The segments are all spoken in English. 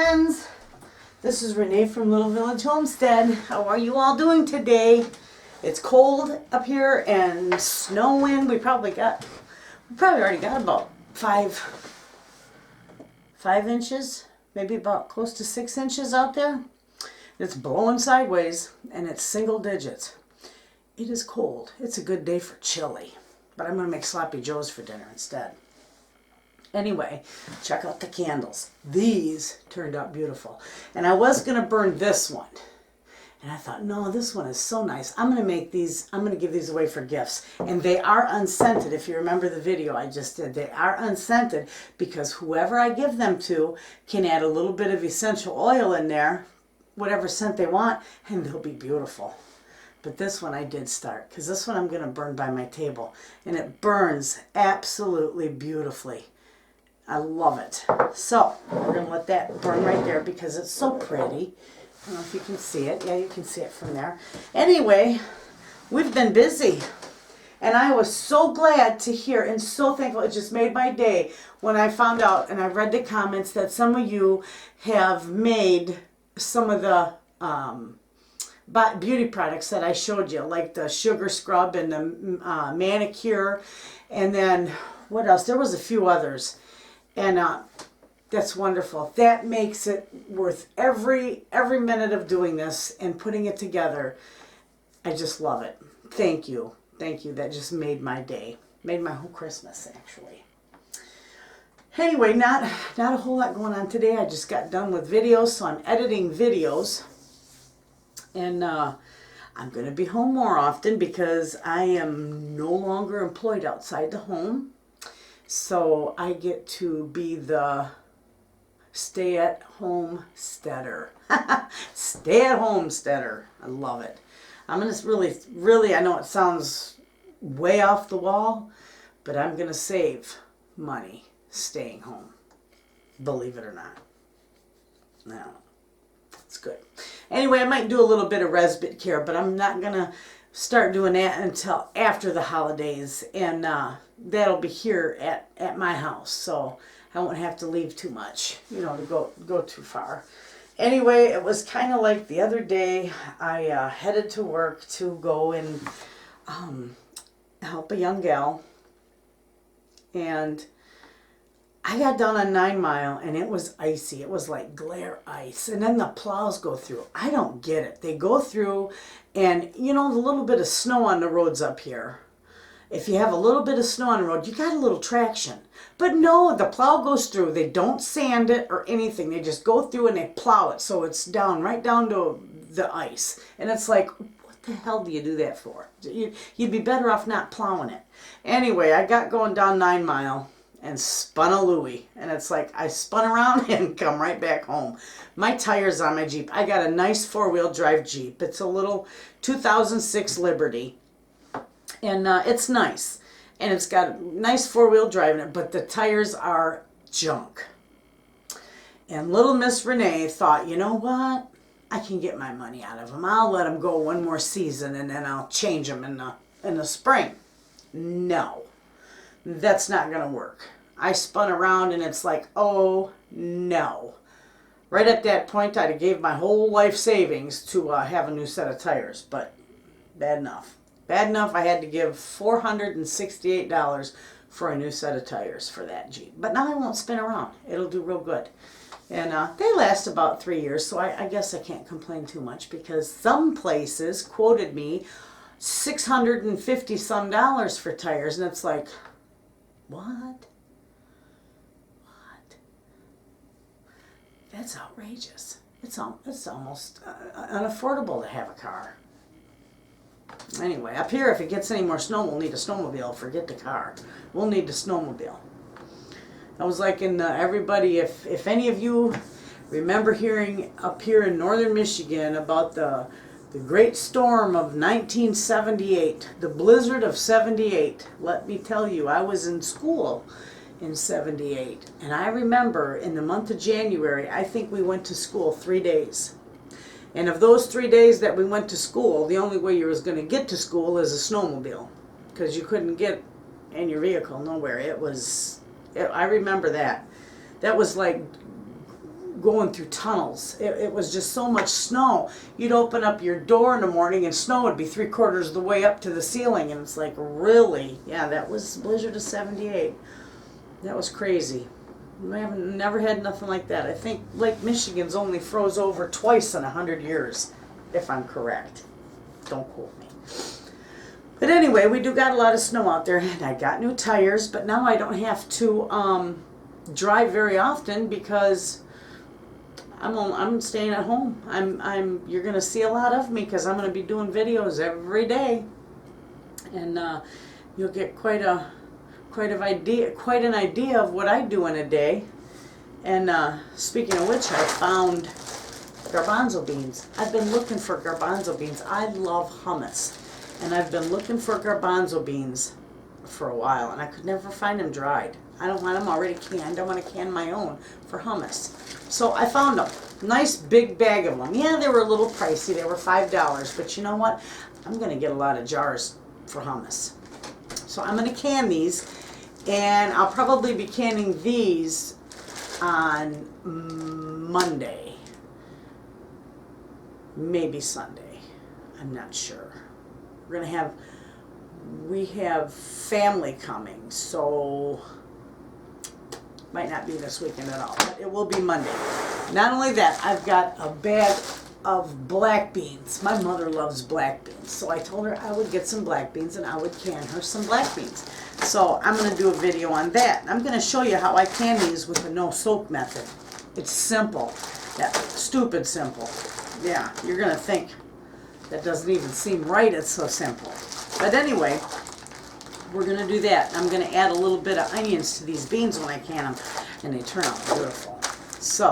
friends. This is Renee from Little Village Homestead. How are you all doing today? It's cold up here and snowing. We probably already got about five inches, maybe about close to 6 inches out there. It's blowing sideways and it's single digits. It is cold. It's a good day for chili, but I'm going to make sloppy joes for dinner instead. Anyway, check out the candles. These turned out beautiful. And I was going to burn this one. And I thought, no, this one is so nice. I'm going to give these away for gifts. And they are unscented. If you remember the video I just did, they are unscented because whoever I give them to can add a little bit of essential oil in there, whatever scent they want, and they'll be beautiful. But this one I did start because this one I'm going to burn by my table. And it burns absolutely beautifully. I love it. So we're going to let that burn right there because it's so pretty. I don't know if you can see it. Yeah, you can see it from there. Anyway, we've been busy. And I was so glad to hear and so thankful. It just made my day when I found out and I read the comments that some of you have made some of the beauty products that I showed you, like the sugar scrub and the manicure. And then what else? There was a few others. And that's wonderful. That makes it worth every minute of doing this and putting it together. I just love it. Thank you. Thank you. That just made my day. Made my whole Christmas, actually. Anyway, not a whole lot going on today. I just got done with videos, so I'm editing videos. And I'm going to be home more often because I am no longer employed outside the home. So I get to be the stay-at-homesteader. Stay-at-homesteader. I love it. I'm going to really, I know it sounds way off the wall, but I'm going to save money staying home. Believe it or not. No, it's good. Anyway, I might do a little bit of respite care, but I'm not going to start doing that until after the holidays, and that'll be here at my house, so I won't have to leave too much, to go too far. Anyway, it was kind of like the other day. I headed to work to go and help a young gal, and I got down on 9 Mile and it was icy. It was like glare ice. And then the plows go through. I don't get it. They go through and, the little bit of snow on the roads up here. If you have a little bit of snow on the road, you got a little traction. But no, the plow goes through. They don't sand it or anything. They just go through and they plow it. So it's right down to the ice. And it's like, what the hell do you do that for? You'd be better off not plowing it. Anyway, I got going down 9 Mile. And spun a Louie. And it's like I spun around and come right back home. My tires on my Jeep. I got a nice 4-wheel drive Jeep. It's a little 2006 Liberty. And it's nice. And it's got a nice 4-wheel drive in it. But the tires are junk. And little Miss Renee thought, you know what? I can get my money out of them. I'll let them go one more season and then I'll change them in the spring. No. That's not going to work. I spun around and it's like, oh no. Right at that point, I'd have gave my whole life savings to have a new set of tires, but bad enough. Bad enough I had to give $468 for a new set of tires for that Jeep. But now I won't spin around. It'll do real good. And they last about 3 years, so I guess I can't complain too much because some places quoted me $650 some for tires, and it's like, What? That's outrageous. It's almost unaffordable to have a car. Anyway, up here, if it gets any more snow, we'll need a snowmobile. Forget the car. We'll need the snowmobile. I was like everybody, if any of you remember hearing up here in northern Michigan about the great storm of 1978, the blizzard of 78. Let me tell you, I was in school in 78. And I remember in the month of January, I think we went to school 3 days. And of those 3 days that we went to school, the only way you was going to get to school is a snowmobile. Because you couldn't get in your vehicle nowhere. I remember that. That was like going through tunnels. It was just so much snow. You'd open up your door in the morning and snow would be 3/4 of the way up to the ceiling, and it's like, really? Yeah, that was blizzard of 78. That was crazy. We haven't never had nothing like that. I think Lake Michigan's only froze over twice in 100 years, if I'm correct. Don't quote me. But anyway, we do got a lot of snow out there, and I got new tires, but now I don't have to drive very often because I'm staying at home. You're gonna see a lot of me because I'm gonna be doing videos every day, and you'll get quite an idea of what I do in a day. And speaking of which, I found garbanzo beans. I've been looking for garbanzo beans. I love hummus, and I've been looking for garbanzo beans for a while, and I could never find them dried. I don't want them already canned. I want to can my own for hummus. So I found them. Nice big bag of them. Yeah, they were a little pricey. They were $5, but you know what? I'm going to get a lot of jars for hummus. So I'm going to can these, and I'll probably be canning these on Monday. Maybe Sunday. I'm not sure. We have family coming, so might not be this weekend at all, but it will be Monday. Not only that, I've got a bag of black beans. My mother loves black beans, so I told her I would get some black beans and I would can her some black beans. So I'm going to do a video on that. I'm going to show you how I can these with the no soak method. It's simple. Yeah, stupid simple. Yeah, you're going to think that doesn't even seem right. It's so simple. But anyway, we're going to do that. I'm going to add a little bit of onions to these beans when I can them, and they turn out beautiful. So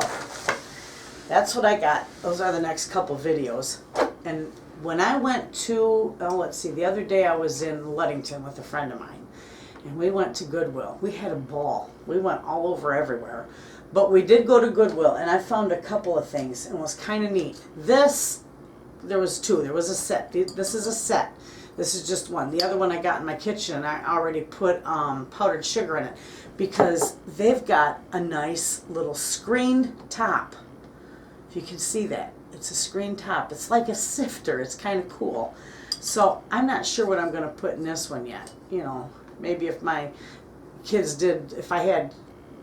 that's what I got. Those are the next couple videos. And when I went to, the other day I was in Ludington with a friend of mine, and we went to Goodwill. We had a ball. We went all over everywhere. But we did go to Goodwill, and I found a couple of things, and it was kind of neat. There was two. There was a set. This is a set. This is just one. The other one I got in my kitchen, and I already put powdered sugar in it because they've got a nice little screened top. If you can see that. It's a screened top. It's like a sifter. It's kind of cool. So I'm not sure what I'm going to put in this one yet. You know, maybe if my kids if I had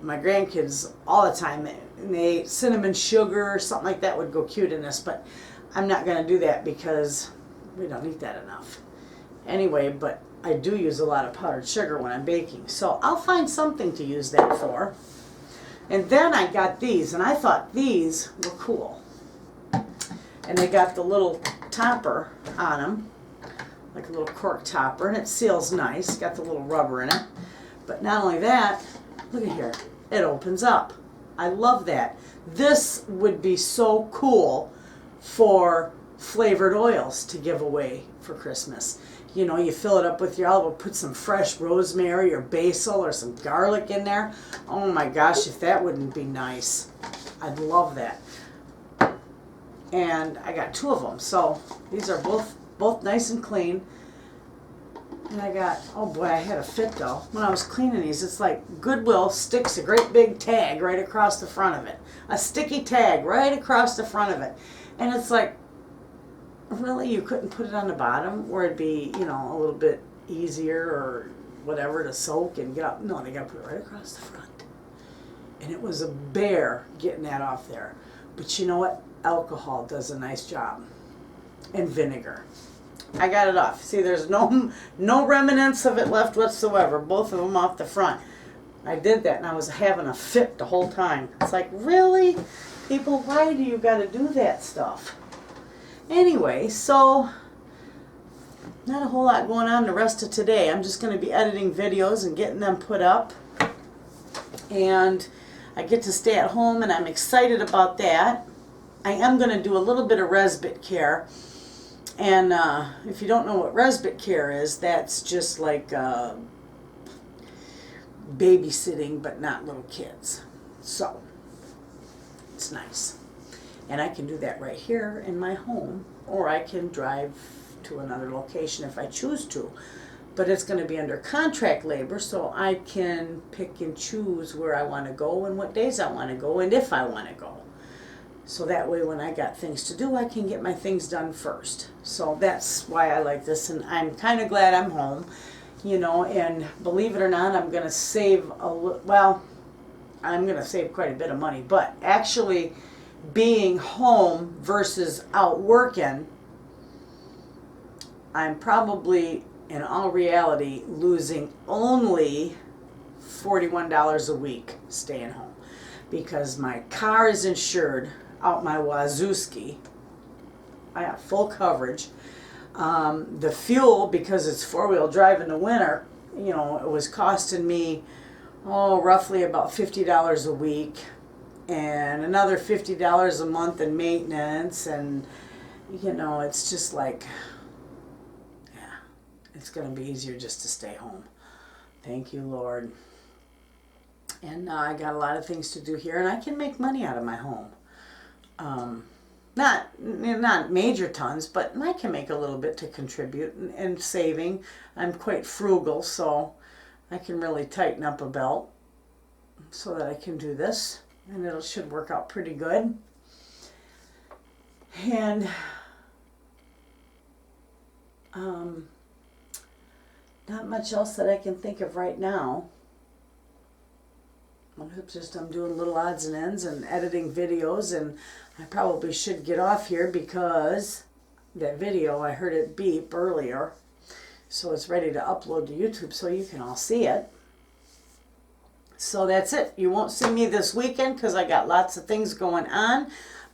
my grandkids all the time, and they ate cinnamon sugar or something like that would go cute in this, but I'm not going to do that because we don't eat that enough. Anyway, but I do use a lot of powdered sugar when I'm baking, so I'll find something to use that for. And then I got these, and I thought these were cool. And they got the little topper on them, like a little cork topper, and it seals nice. Got the little rubber in it. But not only that, look at here, it opens up. I love that. This would be so cool for flavored oils to give away for Christmas. You know, you fill it up with your olive oil, put some fresh rosemary or basil or some garlic in there. Oh my gosh, if that wouldn't be nice. I'd love that. And I got two of them, so these are both nice and clean. And I got, oh boy, I had a fit though. When I was cleaning these, it's like Goodwill sticks a great big tag right across the front of it. A sticky tag right across the front of it. And it's like, really, you couldn't put it on the bottom where it'd be, you know, a little bit easier or whatever to soak and get up? No, they got to put it right across the front. And it was a bear getting that off there. But you know what? Alcohol does a nice job. And vinegar. I got it off. See, there's no remnants of it left whatsoever. Both of them off the front. I did that, and I was having a fit the whole time. It's like, really? People, why do you got to do that stuff? Anyway, so not a whole lot going on the rest of today. I'm just going to be editing videos and getting them put up. And I get to stay at home, and I'm excited about that. I am going to do a little bit of respite care. And if you don't know what respite care is, that's just like babysitting, but not little kids. So, it's nice. And I can do that right here in my home, or I can drive to another location if I choose to. but it's going to be under contract labor, so I can pick and choose where I want to go and what days I want to go and if I want to go. So that way when I got things to do, I can get my things done first. So that's why I like this, and I'm kind of glad I'm home, you know, and believe it or not, I'm going to save I'm going to save quite a bit of money, but actually being home versus out working, I'm probably, in all reality, losing only $41 a week staying home, because my car is insured out my wazooski. I have full coverage. The fuel, because it's four-wheel drive in the winter, you know, it was costing me roughly about $50 a week, and another $50 a month in maintenance, and you know, it's just like, yeah, it's going to be easier just to stay home. Thank you, Lord. And I got a lot of things to do here, and I can make money out of my home. Not major tons, but I can make a little bit to contribute, and saving. I'm quite frugal, so I can really tighten up a belt so that I can do this, and it should work out pretty good. And not much else that I can think of right now. I'm doing little odds and ends and editing videos, and I probably should get off here because that video, I heard it beep earlier, so it's ready to upload to YouTube so you can all see it. So that's it. You won't see me this weekend because I got lots of things going on,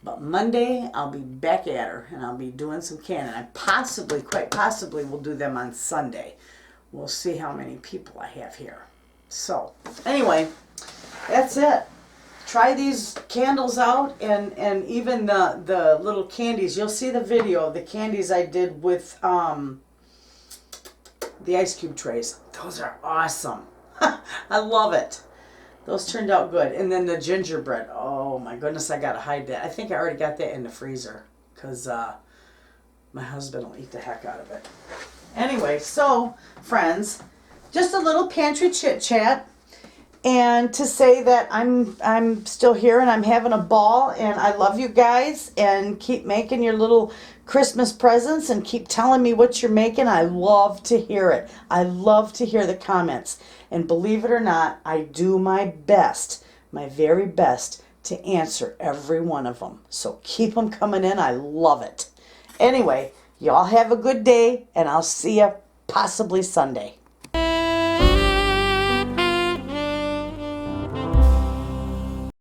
but Monday I'll be back at her, and I'll be doing some canning. I quite possibly will do them on Sunday. We'll see how many people I have here. So anyway, that's it. Try these candles out, and even the little candies. You'll see the video of the candies I did with the ice cube trays. Those are awesome. I love it. Those turned out good. And then the gingerbread. Oh my goodness, I gotta hide that. I think I already got that in the freezer because my husband will eat the heck out of it. Anyway, so friends, just a little pantry chit chat. And to say that I'm still here and I'm having a ball, and I love you guys, and keep making your little Christmas presents and keep telling me what you're making. I love to hear it. I love to hear the comments. And believe it or not, I do my best, my very best, to answer every one of them. So keep them coming in. I love it. Anyway, y'all have a good day, and I'll see you possibly Sunday.